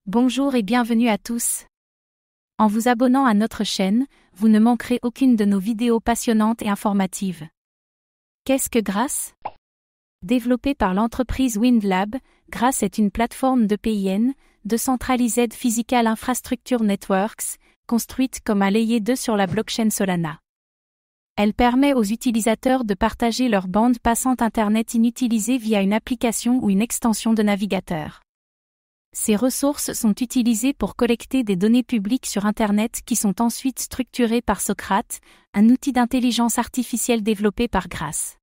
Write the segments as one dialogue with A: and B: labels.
A: Bonjour et bienvenue à tous. En vous abonnant à notre chaîne, vous ne manquerez aucune de nos vidéos passionnantes et informatives. Qu'est-ce que Grass ? Développée par l'entreprise WindLab, Grass est une plateforme de PIN, Decentralized Physical Infrastructure Networks, construite comme un layer 2 sur la blockchain Solana. Elle permet aux utilisateurs de partager leur bande passante Internet inutilisée via une application ou une extension de navigateur. Ces ressources sont utilisées pour collecter des données publiques sur Internet qui sont ensuite structurées par Socrate, un outil d'intelligence artificielle développé par Grass.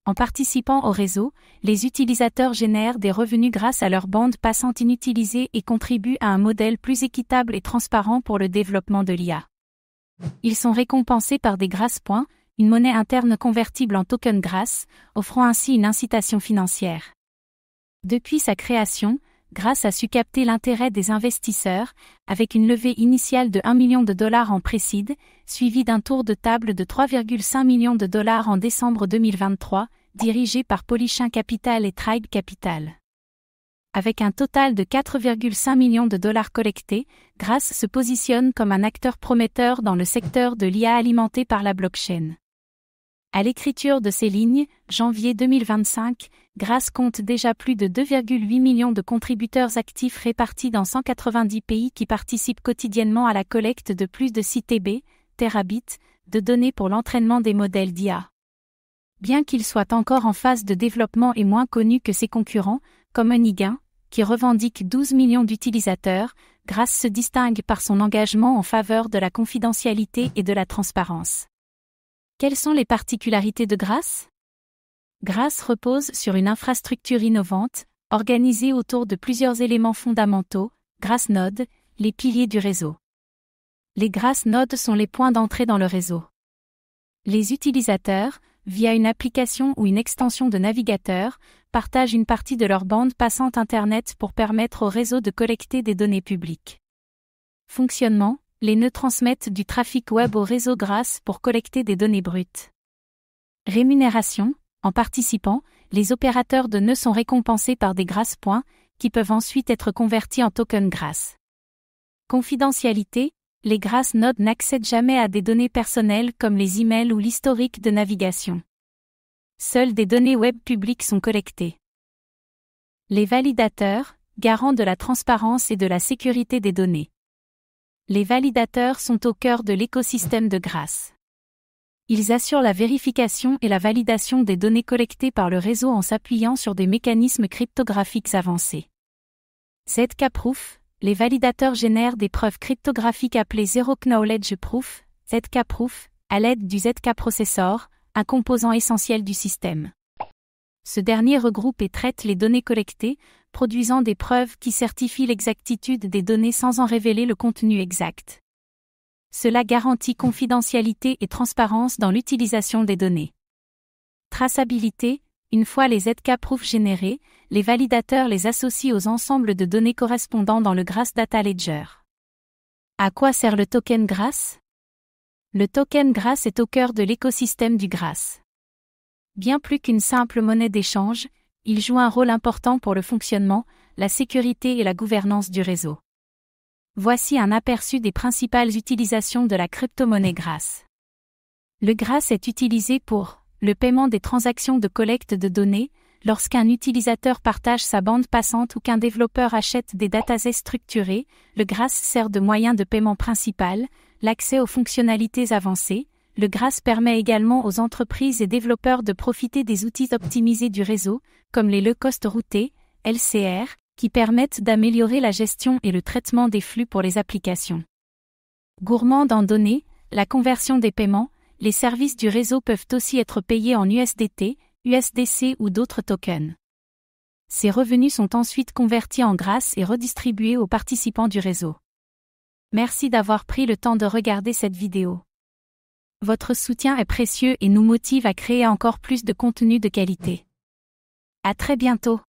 A: En participant au réseau, les utilisateurs génèrent des revenus grâce à leur bande passante inutilisée et contribuent à un modèle plus équitable et transparent pour le développement de l'IA. Ils sont récompensés par des Grass Points, une monnaie interne convertible en token Grass, offrant ainsi une incitation financière. Depuis sa création, Grass a su capter l'intérêt des investisseurs, avec une levée initiale de $1 million en précide, suivie d'un tour de table de $3,5 millions en décembre 2023, dirigé par Polychain Capital et Tribe Capital. Avec un total de $4,5 millions collectés, Grass se positionne comme un acteur prometteur dans le secteur de l'IA alimenté par la blockchain. À l'écriture de ces lignes, janvier 2025, Grass compte déjà plus de 2,8 millions de contributeurs actifs répartis dans 190 pays qui participent quotidiennement à la collecte de plus de 6 terabits de données pour l'entraînement des modèles d'IA. Bien qu'il soit encore en phase de développement et moins connu que ses concurrents, comme Onigain, qui revendique 12 millions d'utilisateurs, Grass se distingue par son engagement en faveur de la confidentialité et de la transparence. Quelles sont les particularités de Grass ? Grass repose sur une infrastructure innovante, organisée autour de plusieurs éléments fondamentaux, Grass Nodes, les piliers du réseau. Les Grass Nodes sont les points d'entrée dans le réseau. Les utilisateurs, via une application ou une extension de navigateur, partagent une partie de leur bande passante Internet pour permettre au réseau de collecter des données publiques. Fonctionnement : les nœuds transmettent du trafic web au réseau Grass pour collecter des données brutes. Rémunération : en participant, les opérateurs de nœuds sont récompensés par des Grass Points, qui peuvent ensuite être convertis en tokens Grass. Confidentialité : les Grass Nodes n'accèdent jamais à des données personnelles comme les emails ou l'historique de navigation. Seules des données web publiques sont collectées. Les validateurs, garants de la transparence et de la sécurité des données. Les validateurs sont au cœur de l'écosystème de Grass. Ils assurent la vérification et la validation des données collectées par le réseau en s'appuyant sur des mécanismes cryptographiques avancés. ZK-Proof, les validateurs génèrent des preuves cryptographiques appelées Zero Knowledge Proof, ZK-Proof, à l'aide du ZK-Processor, un composant essentiel du système. Ce dernier regroupe et traite les données collectées, produisant des preuves qui certifient l'exactitude des données sans en révéler le contenu exact. Cela garantit confidentialité et transparence dans l'utilisation des données. Traçabilité : une fois les ZK-Proof générés, les validateurs les associent aux ensembles de données correspondants dans le Grass Data Ledger. À quoi sert le token Grass ? Le token Grass est au cœur de l'écosystème du Grass. Bien plus qu'une simple monnaie d'échange, il joue un rôle important pour le fonctionnement, la sécurité et la gouvernance du réseau. Voici un aperçu des principales utilisations de la crypto-monnaie Grass. Le Grass est utilisé pour le paiement des transactions de collecte de données, lorsqu'un utilisateur partage sa bande passante ou qu'un développeur achète des datasets structurés, le Grass sert de moyen de paiement principal, l'accès aux fonctionnalités avancées. Le Grass permet également aux entreprises et développeurs de profiter des outils optimisés du réseau, comme les low-cost routés, LCR, qui permettent d'améliorer la gestion et le traitement des flux pour les applications. Gourmand en données, la conversion des paiements, les services du réseau peuvent aussi être payés en USDT, USDC ou d'autres tokens. Ces revenus sont ensuite convertis en Grass et redistribués aux participants du réseau. Merci d'avoir pris le temps de regarder cette vidéo. Votre soutien est précieux et nous motive à créer encore plus de contenu de qualité. À très bientôt.